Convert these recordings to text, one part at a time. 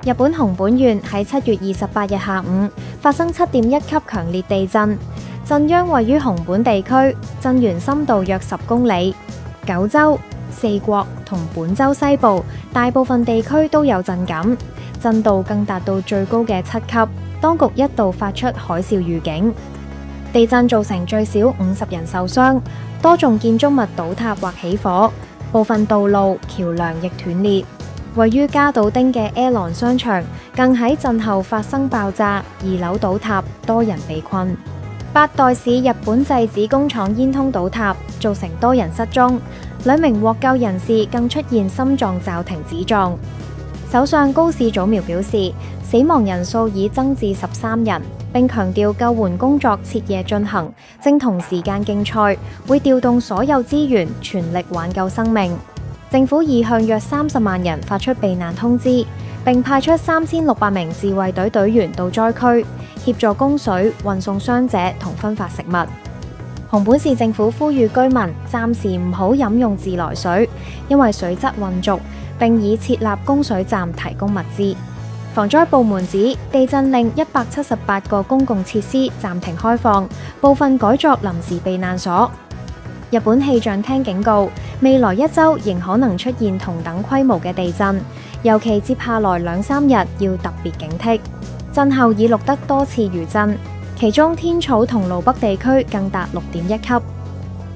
日本熊本縣喺7月28日下午發生7.1級強烈地震，震央位於熊本地區，震源深度約10公里。九州、四國同本州西部大部分地區都有震感，震度更達到最高嘅7級。當局一度發出海嘯預警。地震造成最少50人受傷，多棟建築物倒塌或起火，部分道路、橋樑亦斷裂。位於加島町嘅 Aeon 商場更喺震後發生爆炸，2樓倒塌，多人被困。八代市日本製紙工廠煙囪倒塌，造成多人失蹤，2名獲救人士更出現心臟驟停止狀。首相高市早苗表示，死亡人數已增至13人，並強調救援工作徹夜進行，正同時間競賽，會調動所有資源，全力挽救生命。政府已向約30萬人發出避難通知，並派出3600名自衛隊隊員到災區協助供水、運送傷者同分發食物。熊本市政府呼籲居民暫時唔好飲用自來水，因為水質混濁，並已設立供水站提供物資。防災部門指，地震令178個公共設施暫停開放，部分改作臨時避難所。日本氣象廳警告，未來1週仍可能出現同等規模嘅地震，尤其接下來2-3日要特別警惕。震後已錄得多次餘震，其中天草同路北地區更達6.1級。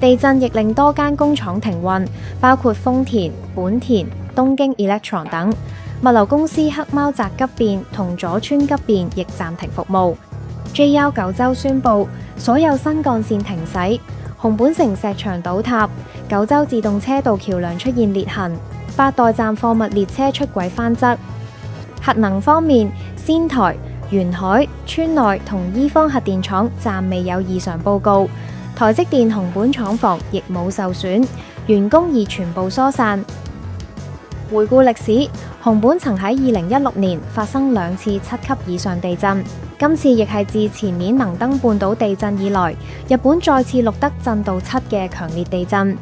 地震亦令多間工廠停運，包括豐田、本田、東京 Electron 等。物流公司黑貓宅急便同佐川急便亦暫停服務。JR 九州宣布所有新幹線停駛。熊本城石牆倒塌，九州自動車道橋梁出現裂痕，8代站貨物列車出軌翻側。核能方面，仙台、沿海、村內同伊方核電廠暫未有異常報告，台積電熊本廠房亦冇受損，員工已全部疏散。回顧歷史，熊本曾喺2016年發生2次7級以上地震，今次亦係自前年能登半島地震以來，日本再次錄得震度7嘅強烈地震。